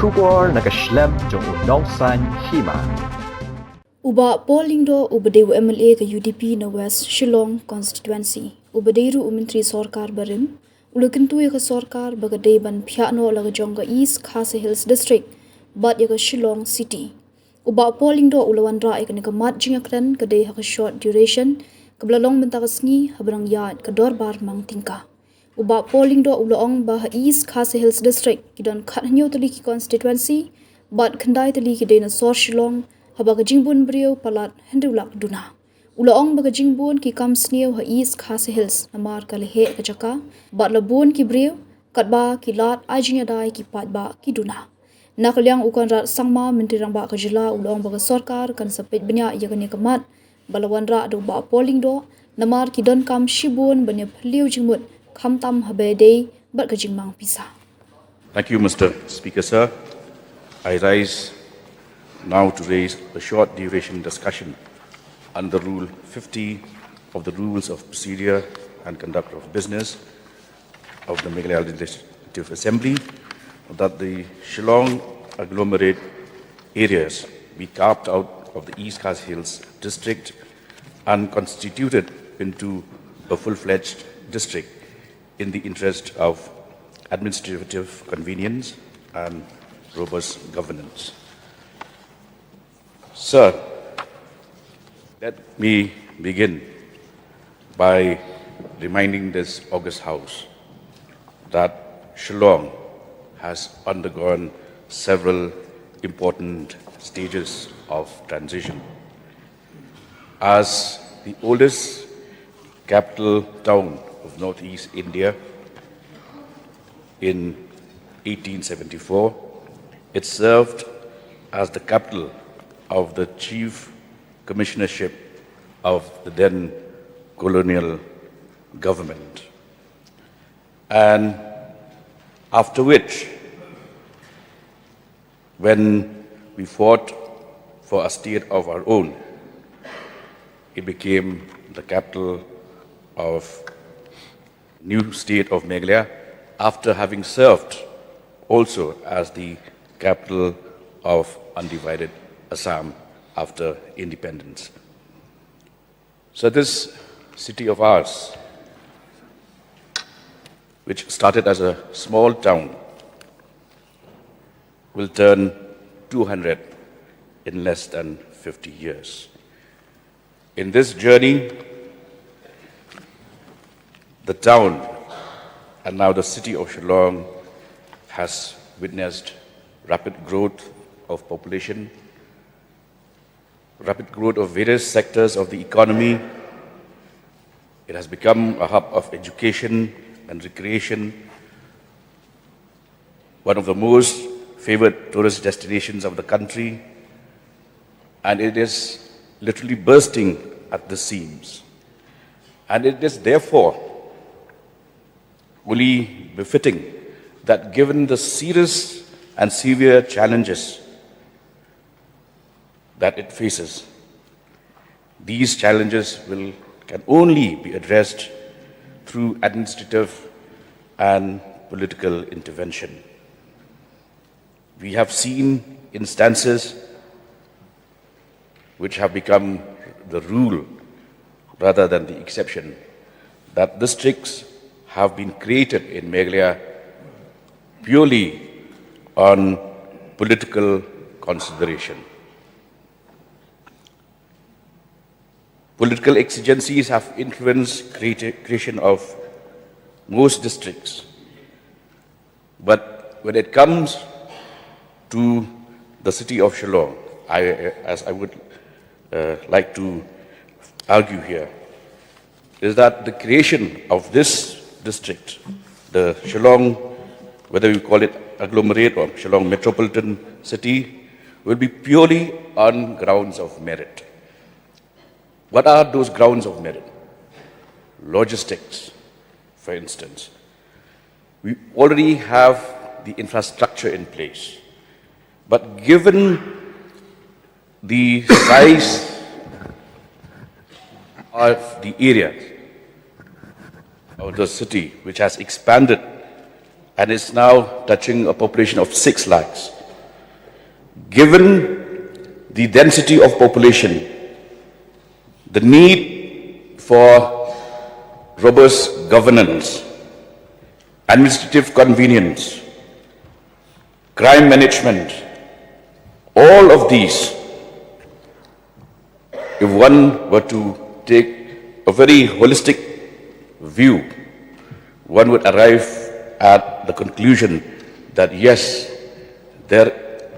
Shubor nakaslem jong unongsan Hima. Uba polling do ubadewu MLA ke UDP na West Shillong constituency. Ubadeiru Menteri Sorkar Barim. Ulukintu ke Sorkar bagade ban Phiah no laga jonga East Khasi Hills District. Bat ke Shillong City. Uba polling do ulawan ra ke mat jingakran kade ha short duration. Kablalong bentagasngi habrang yard ke dorbar mang tingka. Uba polling do ulong bah East Khasi Hills District kidon khatnyo tali ki constituency. Bat khandai tali ki dena Sor Shillong. Habaga jingbun brio Palat hendulak duna. Ulaong baga jingbun ki kam sneo ha East Khasi Hills namar kalehe ka jaka. Bat labun ki brio katba ki lat ajinya dai ki patba ki duna. Nakalyang ukan rat sangma mentirang ba ka jila ulaong baga sorkar kan sapit benya yakani kamat. Balawan ra do ba polling do namar ki don kam shibun banya phliu jingmut khamtam habe dei bat ka jingmang pisa. Thank you, Mr. Speaker, sir. I rise now to raise a short duration discussion under Rule 50 of the Rules of Procedure and Conduct of Business of the Meghalaya Legislative Assembly that the Shillong agglomerate areas be carved out of the East Khasi Hills district and constituted into a full-fledged district in the interest of administrative convenience and robust governance. Sir, let me begin by reminding this august House that Shillong has undergone several important stages of transition. As the oldest capital town of Northeast India in 1874, it served as the capital of the chief commissionership of the then colonial government. And after which, when we fought for a state of our own, it became the capital of new state of Meghalaya after having served also as the capital of undivided Assam after independence. So this city of ours, which started as a small town, will turn 200 in less than 50 years. In this journey, the town and now the city of Shillong has witnessed rapid growth of population, rapid growth of various sectors of the economy. It has become a hub of education and recreation, one of the most favored tourist destinations of the country, and it is literally bursting at the seams. And it is therefore only befitting that given the serious and severe challenges that it faces, these challenges can only be addressed through administrative and political intervention. We have seen instances which have become the rule rather than the exception, that districts have been created in Meghalaya purely on political consideration. Political exigencies have influenced creation of most districts. But when it comes to the city of Shillong, as I would like to argue here, is that the creation of this district, the Shillong, whether you call it agglomerate or Shillong metropolitan city, will be purely on grounds of merit. What are those grounds of merit? Logistics, for instance. We already have the infrastructure in place. But given the size of the area of the city, which has expanded and is now touching a population of 6 lakhs, Given the density of population, the need for robust governance, administrative convenience, crime management, all of these, if one were to take a very holistic view, one would arrive at the conclusion that yes, there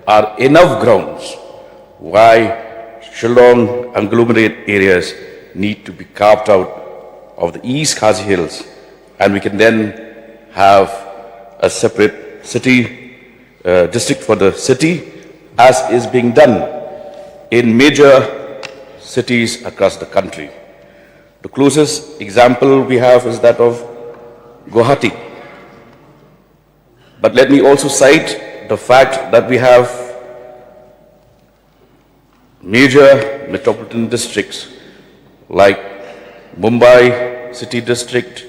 are enough grounds why Shillong agglomerate areas need to be carved out of the East Khasi Hills, and we can then have a separate city district for the city, as is being done in major cities across the country. The closest example we have is that of Guwahati. But let me also cite the fact that we have major metropolitan districts like Mumbai City District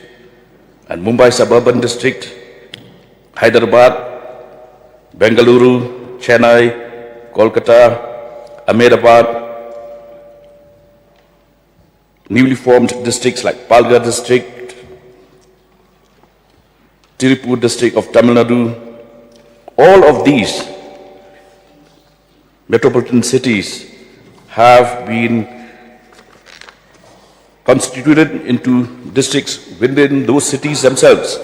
and Mumbai Suburban District, Hyderabad, Bengaluru, Chennai, Kolkata, Ahmedabad, newly formed districts like Palghar District, Tirupur District of Tamil Nadu. All of these metropolitan cities have been constituted into districts within those cities themselves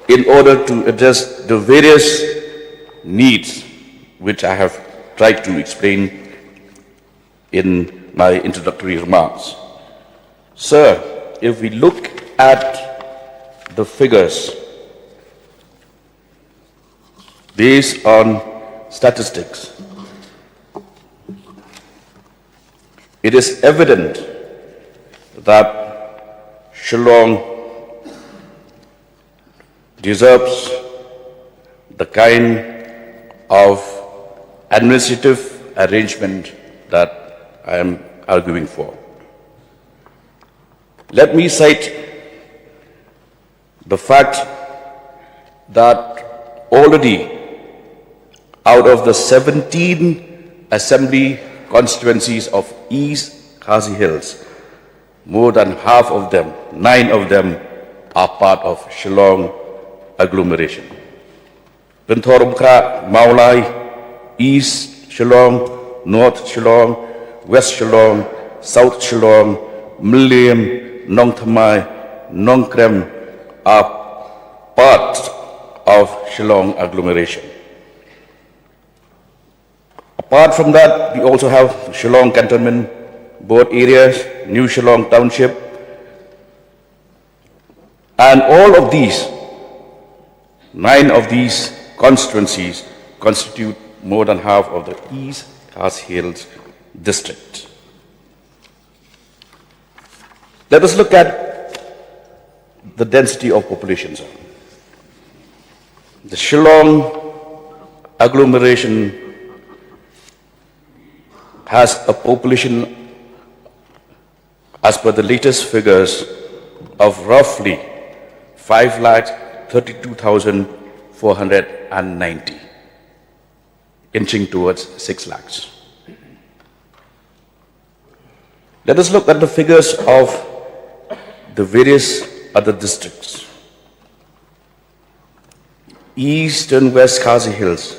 in order to address the various needs which I have tried to explain in my introductory remarks. Sir, if we look at the figures based on statistics, it is evident that Shillong deserves the kind of administrative arrangement that I am arguing for. Let me cite the fact that already out of the 17 assembly constituencies of East Khasi Hills, more than half of them, 9 of them, are part of Shillong agglomeration. Binthorbkra, Maulai, East Shillong, North Shillong, West Shillong, South Shillong, Mliam, Nong Thamai, Nong Krem are part of Shillong agglomeration. Apart from that, we also have Shillong Cantonment Board areas, New Shillong Township, and all of these, 9 of these constituencies constitute more than half of the East Khasi Hills district. Let us look at the density of population. The Shillong agglomeration has a population, as per the latest figures, of roughly 5,32,490, inching towards 6 lakhs. Let us look at the figures of the various other districts. East and West Khasi Hills,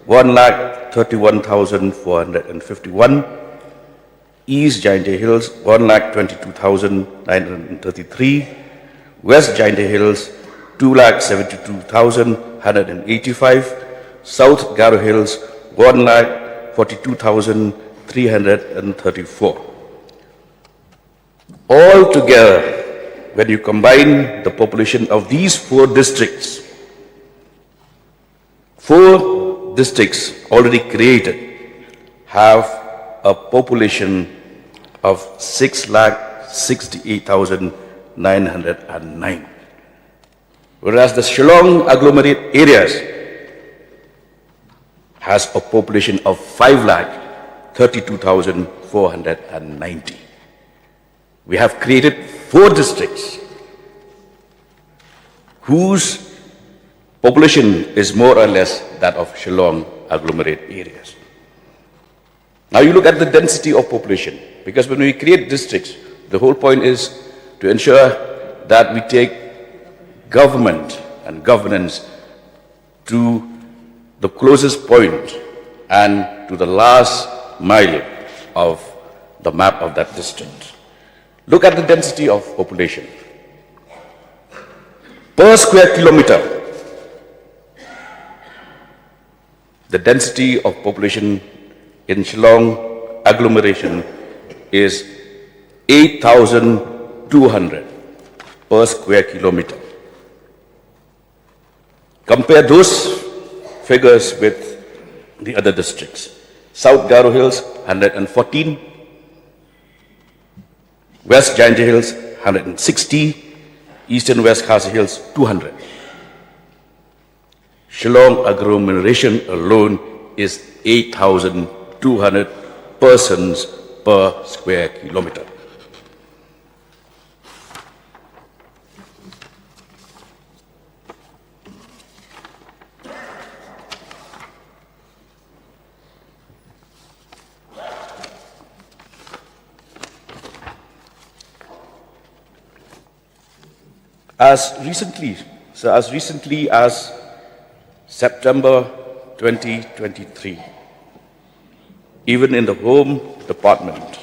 1,31,451. East Jaintia Hills, 1,22,933. West Jaintia Hills, 2,72,185. South Garo Hills, 1,42,334. All together, when you combine the population of these 4 districts, 4 districts already created have a population of 6,68,909. Whereas the Shillong agglomerate areas has a population of 5,32,490. We have created 4 districts whose population is more or less that of Shillong agglomerate areas. Now you look at the density of population, because when we create districts, the whole point is to ensure that we take government and governance to the closest point and to the last mile of the map of that district. Look at the density of population. Per square kilometer, the density of population in Shillong agglomeration is 8,200 per square kilometer. Compare those figures with the other districts. South Garo Hills, 114. West Jaintia Hills, 160. Eastern West Khasi Hills, 200. Shillong agglomeration alone is 8,200 persons per square kilometer. As recently as September 2023, even in the Home Department,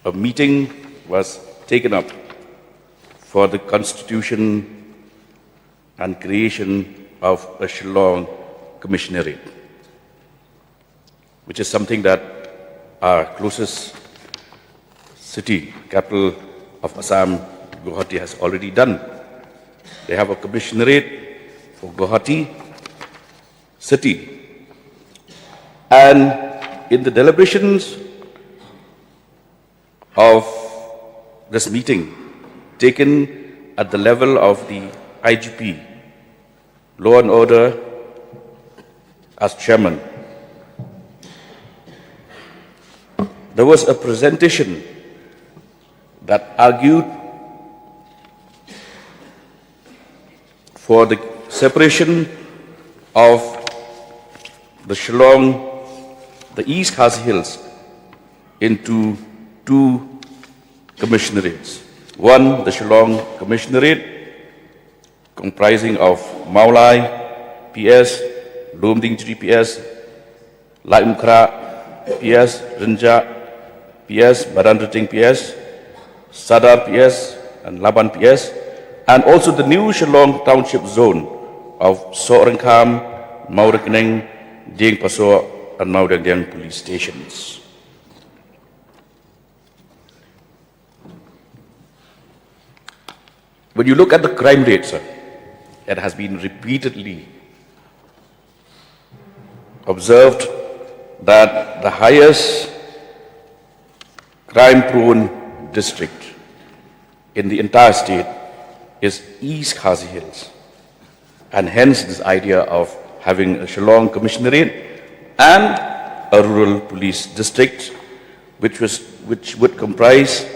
a meeting was taken up for the constitution and creation of a Shillong Commissionerate, which is something that our closest city, capital of Assam, Guwahati, has already done. They have a commissionerate for Guwahati city. And in the deliberations of this meeting, taken at the level of the IGP, Law and Order, as chairman, there was a presentation that argued for the separation of the Shillong, the East Khasi Hills, into two commissionerates. One, the Shillong Commissionerate, comprising of Maulai PS, Lumdingjri PS, Laimkra PS, Rinja PS, Baranrating PS, Sadar PS and Laban PS, and also the new Shillong Township Zone of Sorankam, Maurakeneng, Dieng Paso, and Maudangdiang police stations. When you look at the crime rate, sir, it has been repeatedly observed that the highest crime-prone district in the entire state is East Khasi Hills, and hence this idea of having a Shillong Commissionerate and a rural police district, which would comprise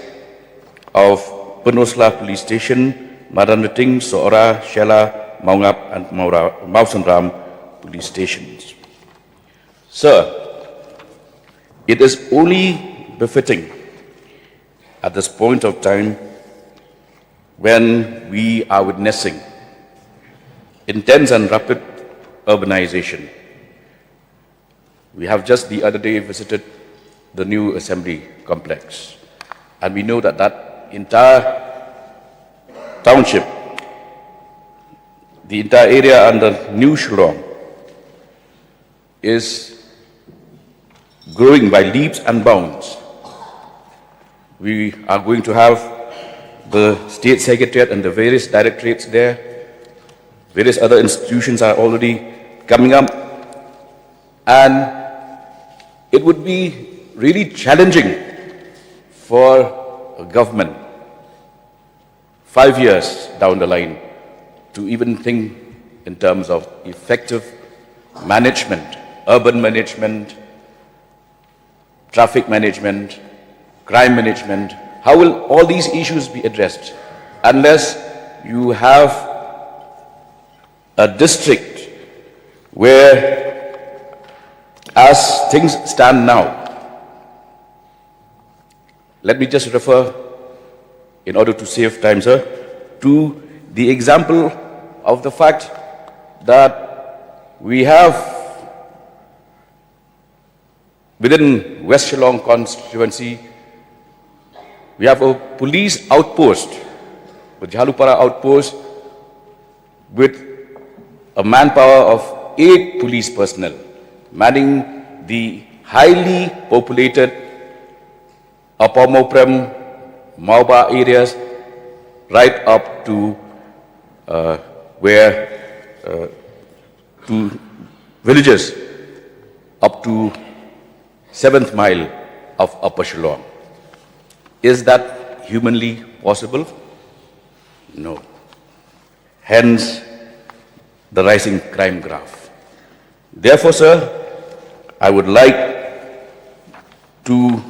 of Penosla Police Station, Maranrating, Soora, Shela, Maungap, and Mausanram police stations. Sir, it is only befitting at this point of time when we are witnessing intense and rapid urbanization. We have just the other day visited the new assembly complex, and we know that that entire township, the entire area under New Shillong, is growing by leaps and bounds. We are going to have the state secretariat and the various directorates there. Various other institutions are already coming up, and it would be really challenging for a government 5 years down the line to even think in terms of effective management, urban management, traffic management, crime management. How will all these issues be addressed unless you have a district where As things stand now, let me just refer, in order to save time, sir, to the example of the fact that we have within West Shillong constituency, we have a police outpost, a Jhalupara outpost, with a manpower of 8 police personnel, manning the highly populated Upper Moprem, Mauba areas, right up to to villages up to 7th mile of Upper Shillong. Is that humanly possible? No. Hence, the rising crime graph. Therefore, sir, I would like to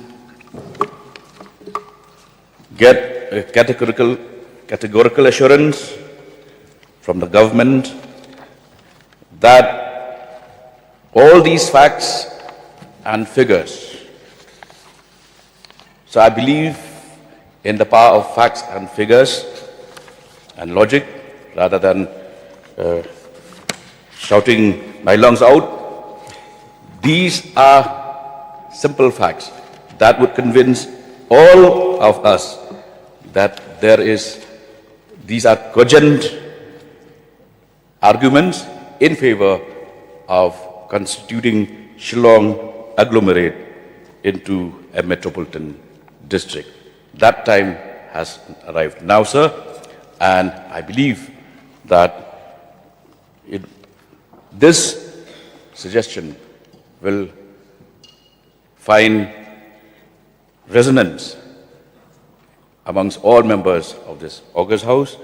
get a categorical assurance from the government that all these facts and figures, so I believe in the power of facts and figures and logic rather than shouting my lungs out. These are simple facts that would convince all of us that these are cogent arguments in favor of constituting Shillong agglomerate into a metropolitan district. That time has arrived now, sir, and I believe that this suggestion will find resonance amongst all members of this august house,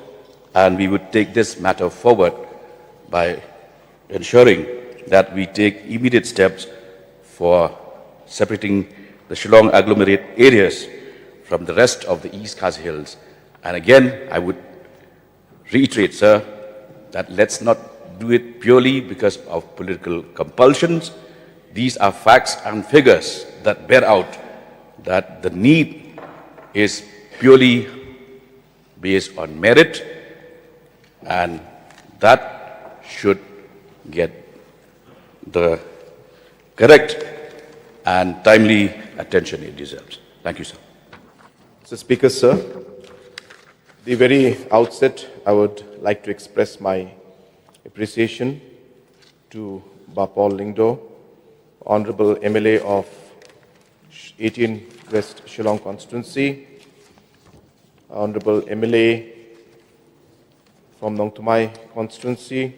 and we would take this matter forward by ensuring that we take immediate steps for separating the Shillong agglomerate areas from the rest of the East Khasi Hills. And again, I would reiterate, sir, that let's not do it purely because of political compulsions. These are facts and figures that bear out that the need is purely based on merit, and that should get the correct and timely attention it deserves. Thank you, sir. Mr. Speaker, sir, the very outset, I would like to express my appreciation to Bapol Lingdo, Honorable MLA of 18 West Shillong constituency, Honorable MLA from Nongtumai constituency,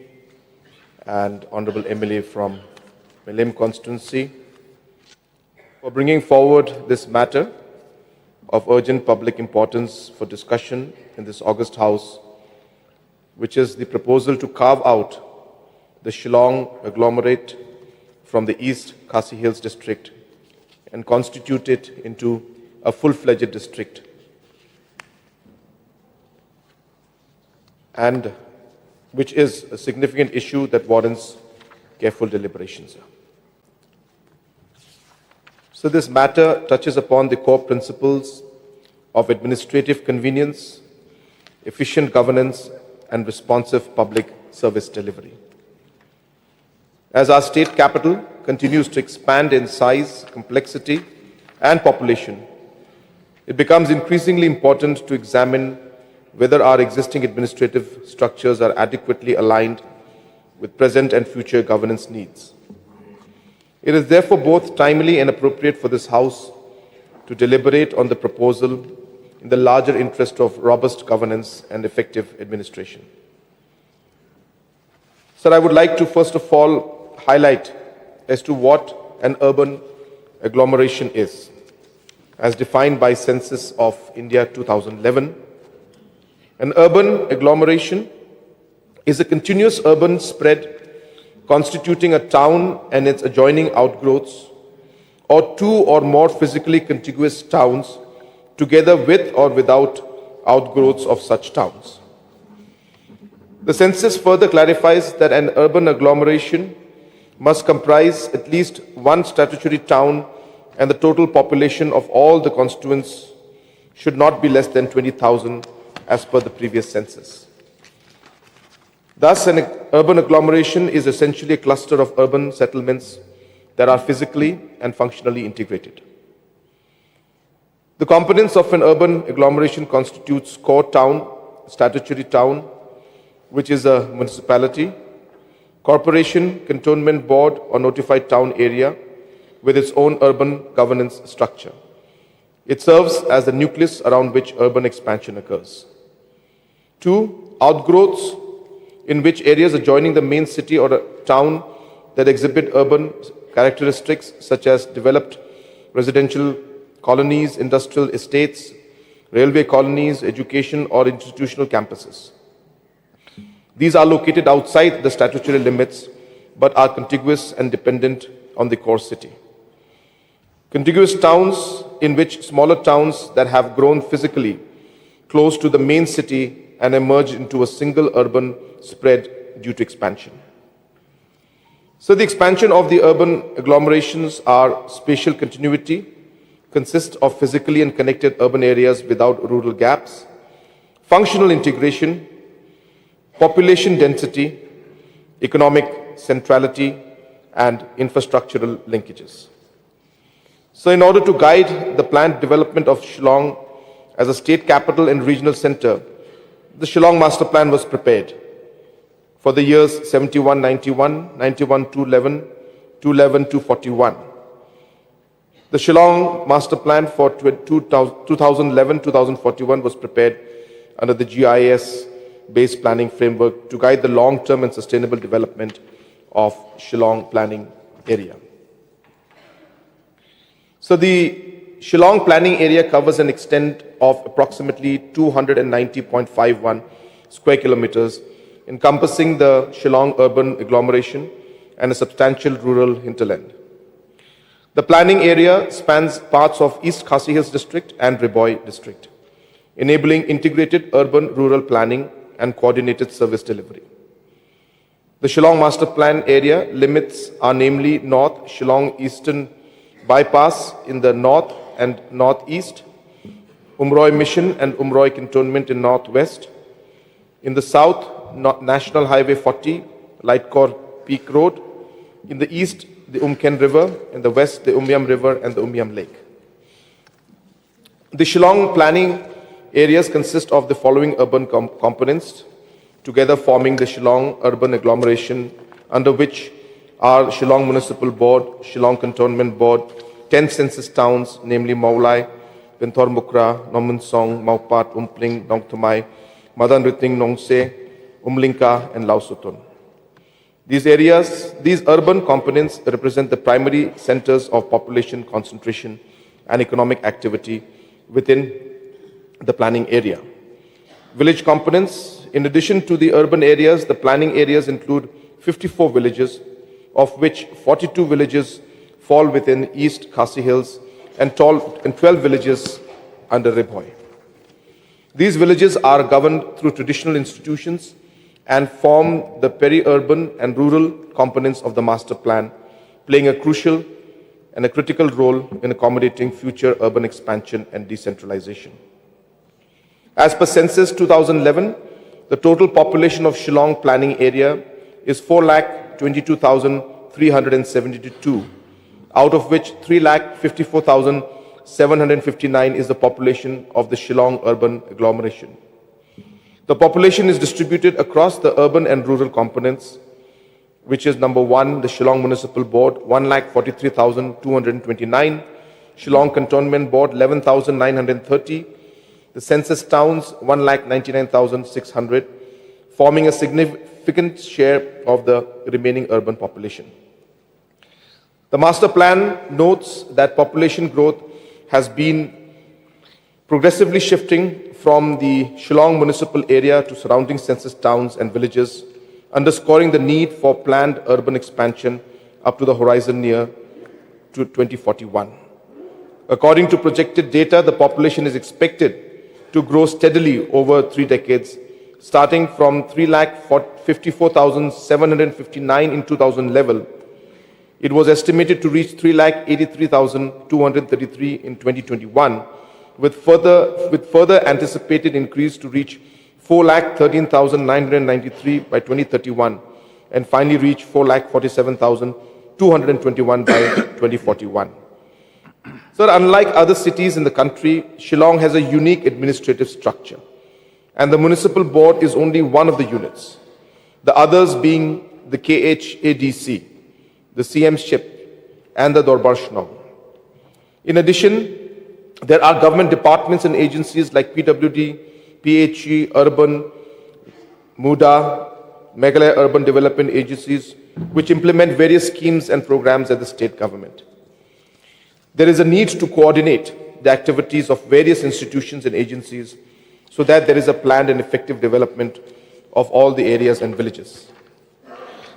and Honorable MLA from Melim constituency, for bringing forward this matter of urgent public importance for discussion in this august house, which is the proposal to carve out the Shillong agglomerate from the East Khasi Hills district and constitute it into a full-fledged district, and which is a significant issue that warrants careful deliberation, sir. So this matter touches upon the core principles of administrative convenience, efficient governance, and responsive public service delivery. As our state capital continues to expand in size, complexity, and population, it becomes increasingly important to examine whether our existing administrative structures are adequately aligned with present and future governance needs. It is therefore both timely and appropriate for this House to deliberate on the proposal in the larger interest of robust governance and effective administration. Sir, I would like to first of all highlight as to what an urban agglomeration is, as defined by Census of India 2011. An urban agglomeration is a continuous urban spread constituting a town and its adjoining outgrowths, or two or more physically contiguous towns together with or without outgrowths of such towns. The census further clarifies that an urban agglomeration must comprise at least one statutory town, and the total population of all the constituents should not be less than 20,000 as per the previous census. Thus, an urban agglomeration is essentially a cluster of urban settlements that are physically and functionally integrated. The components of an urban agglomeration constitutes core town, statutory town, which is a municipality, corporation, cantonment board or notified town area with its own urban governance structure. It serves as the nucleus around which urban expansion occurs. 2. Outgrowths, in which areas adjoining the main city or a town that exhibit urban characteristics such as developed residential colonies, industrial estates, railway colonies, education or institutional campuses. These are located outside the statutory limits but are contiguous and dependent on the core city. Contiguous towns, in which smaller towns that have grown physically close to the main city and emerged into a single urban spread due to expansion. So the expansion of the urban agglomerations are spatial continuity, consists of physically and connected urban areas without rural gaps, functional integration, population density, economic centrality, and infrastructural linkages. So in order to guide the planned development of Shillong as a state capital and regional center, the Shillong Master Plan was prepared for the years 71-91, 91-11, 211-41. The Shillong Master Plan for 2011-2041 was prepared under the GIS-based planning framework to guide the long-term and sustainable development of Shillong planning area. So the Shillong planning area covers an extent of approximately 290.51 square kilometers, encompassing the Shillong urban agglomeration and a substantial rural hinterland. The planning area spans parts of East Khasi Hills district and Riboy district, enabling integrated urban-rural planning and coordinated service delivery. The Shillong Master Plan area limits are namely North Shillong Eastern Bypass in the north and northeast, Umroi Mission and Umroi Cantonment in northwest. In the south, National Highway 40, Lightcore Peak Road. In the east, the Umken River. In the west, the Umyam River and the Umyam Lake. The Shillong planning areas consist of the following urban components, together forming the Shillong urban agglomeration, under which are Shillong Municipal Board, Shillong Cantonment Board, 10 census towns, namely Maulai, Benthor Mukra, Nomunsong, Maupat, Umpling, Nongthamai, Madan Riting, Nongse, Umlinka, and Lausutun. These urban components represent the primary centers of population concentration and economic activity within the planning area. Village components, in addition to the urban areas, the planning areas include 54 villages, of which 42 villages fall within East Khasi Hills and 12 villages under Riboy. These villages are governed through traditional institutions and form the peri-urban and rural components of the master plan, playing a crucial and a critical role in accommodating future urban expansion and decentralization. As per census 2011, the total population of Shillong planning area is 4,22,372, out of which 3,54,759 is the population of the Shillong urban agglomeration. The population is distributed across the urban and rural components, which is number 1, the Shillong Municipal Board, 1,43,229, Shillong Cantonment Board, 11,930, the census towns, 1,99,600, forming a significant share of the remaining urban population. The master plan notes that population growth has been progressively shifting from the Shillong municipal area to surrounding census towns and villages, underscoring the need for planned urban expansion up to the horizon near to 2041. According to projected data, the population is expected to grow steadily over 3 decades, starting from 3,54,759 in 2011 It was estimated to reach 3,83,233 in 2021, with further anticipated increase to reach 4,13,993 by 2031, and finally reach 4,47,221 by 2041. Sir, unlike other cities in the country, Shillong has a unique administrative structure, and the municipal board is only one of the units, the others being the KHADC, the CMship, and the Dorbarshnong. In addition, there are government departments and agencies like PWD, PHE, Urban, MUDA, Meghalaya Urban Development Agencies, which implement various schemes and programs at the state government. There is a need to coordinate the activities of various institutions and agencies so that there is a planned and effective development of all the areas and villages.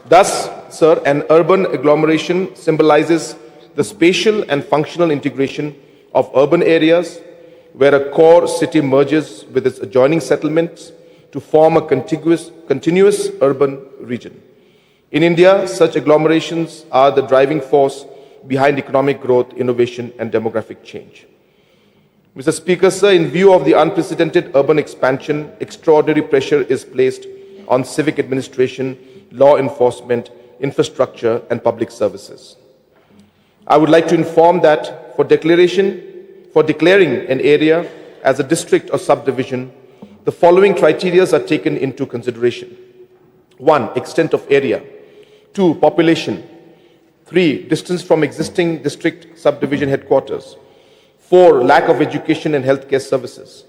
Thus, sir, an urban agglomeration symbolizes the spatial and functional integration of urban areas where a core city merges with its adjoining settlements to form a continuous urban region. In India, such agglomerations are the driving force behind economic growth, innovation, and demographic change. Mr. Speaker, sir, in view of the unprecedented urban expansion, extraordinary pressure is placed on civic administration, law enforcement, infrastructure, and public services. I would like to inform that for declaring an area as a district or subdivision, the following criteria are taken into consideration. 1. Extent of area. 2. Population. 3. Distance from existing district subdivision headquarters. 4. Lack of education and healthcare services.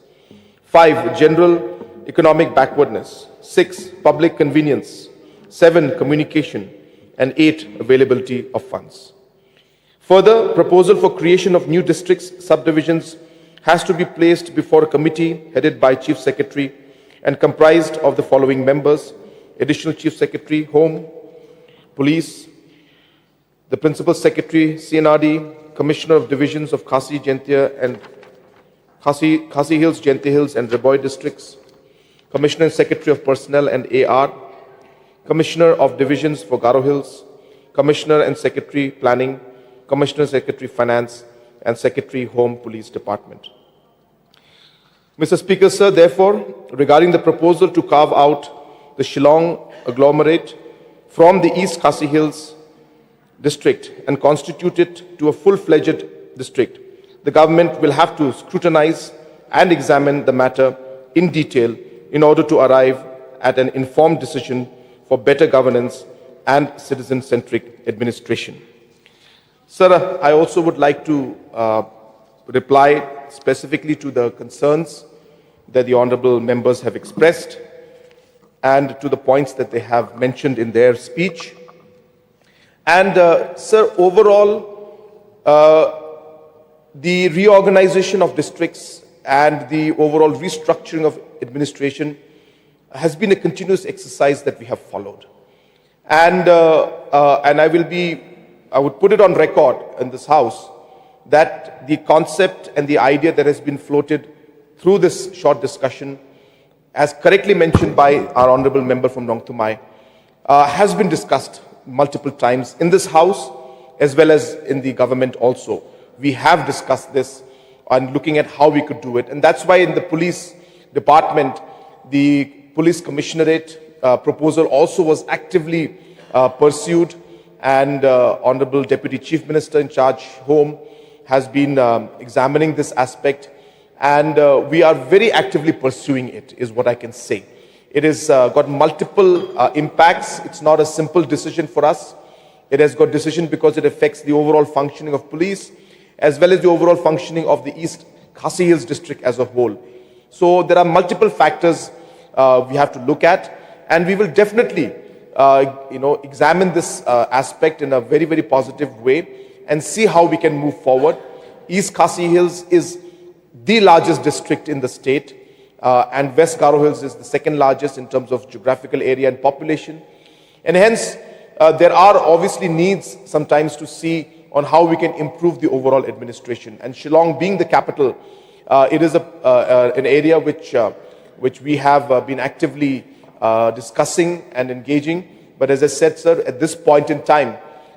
5. General economic backwardness. 6. Public convenience. 7. Communication. And 8. Availability of funds. Further, proposal for creation of new districts, subdivisions has to be placed before a committee headed by Chief Secretary and comprised of the following members: Additional Chief Secretary, Home, Police, the Principal Secretary, CNRD, Commissioner of Divisions of Khasi, Jaintia and Khasi Hills, Jaintia Hills and Raboy districts, Commissioner and Secretary of Personnel and AR, Commissioner of Divisions for Garo Hills, Commissioner and Secretary Planning, Commissioner Secretary Finance, and Secretary Home Police Department. Mr. Speaker, sir, therefore, regarding the proposal to carve out the Shillong agglomerate from the East Khasi Hills district and constitute it to a full-fledged district, the government will have to scrutinize and examine the matter in detail in order to arrive at an informed decision for better governance and citizen-centric administration. Sir, I also would like to reply specifically to the concerns that the honorable members have expressed and to the points that they have mentioned in their speech. And sir, overall, the reorganization of districts and the overall restructuring of administration has been a continuous exercise that we have followed. And I would put it on record in this House that the concept and the idea that has been floated through this short discussion, as correctly mentioned by our honorable member from Nongtumai, has been discussed multiple times in this House as well as in the government also. We have discussed this and looking at how we could do it. And that's why in the police department, the police commissionerate proposal also was actively pursued, and Honorable Deputy Chief Minister in charge, Home, has been examining this aspect, and we are very actively pursuing it, is what I can say. It has got multiple impacts. It's not a simple decision for us. It has got decision because it affects the overall functioning of police, as well as the overall functioning of the East Khasi Hills district as a whole. So there are multiple factors we have to look at, and we will definitely examine this aspect in a very, very positive way and see how we can move forward. East Khasi Hills is the largest district in the state, and West Garo Hills is the second largest in terms of geographical area and population. And hence, there are obviously needs sometimes to see on how we can improve the overall administration. And Shillong being the capital, it is an area which we have been actively discussing and engaging. But as I said, sir, at this point in time,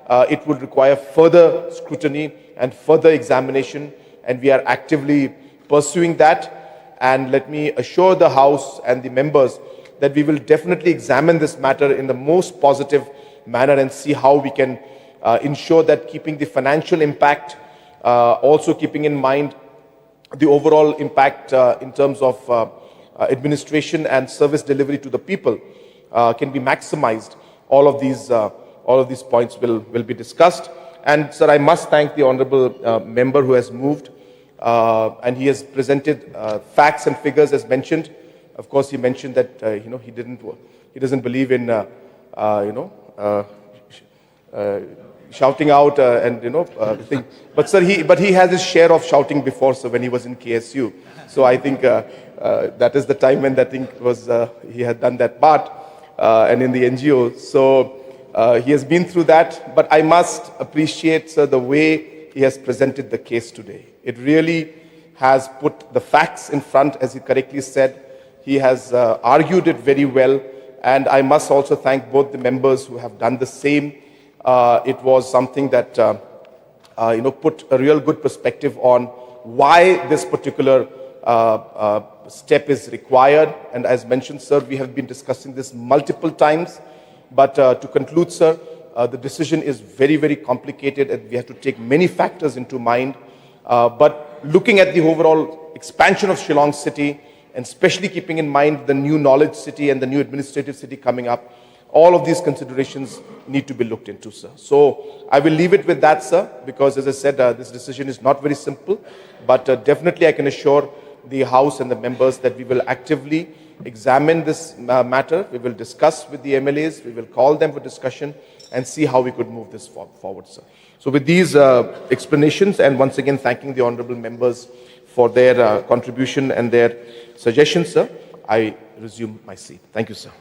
it would require further scrutiny and further examination, and we are actively pursuing that. And let me assure the House and the members that we will definitely examine this matter in the most positive manner and see how we can ensure that keeping the financial impact, also keeping in mind the overall impact in terms of administration and service delivery to the people can be maximized. All of these points will be discussed. And sir, I must thank the honorable member who has moved, and he has presented facts and figures as mentioned. Of course, he mentioned that he doesn't believe in shouting out and thing. But sir, he has his share of shouting before. So when he was in KSU, so I think that is the time when that thing was he had done that part, and in the NGO. So he has been through that. But I must appreciate, sir, the way he has presented the case today. It really has put the facts in front, as he correctly said. He has argued it very well, and I must also thank both the members who have done the same. It was something that put a real good perspective on why this particular step is required. And as mentioned, sir, we have been discussing this multiple times. But to conclude, sir, the decision is very, very complicated, and we have to take many factors into mind. But looking at the overall expansion of Shillong city, and especially keeping in mind the new knowledge city and the new administrative city coming up, all of these considerations need to be looked into, sir. So I will leave it with that, sir, because as I said, this decision is not very simple. But definitely I can assure the House and the members that we will actively examine this matter. We will discuss with the MLAs. We will call them for discussion and see how we could move this forward, sir. So with these explanations, and once again thanking the honorable members for their contribution and their suggestions, sir, I resume my seat. Thank you, sir.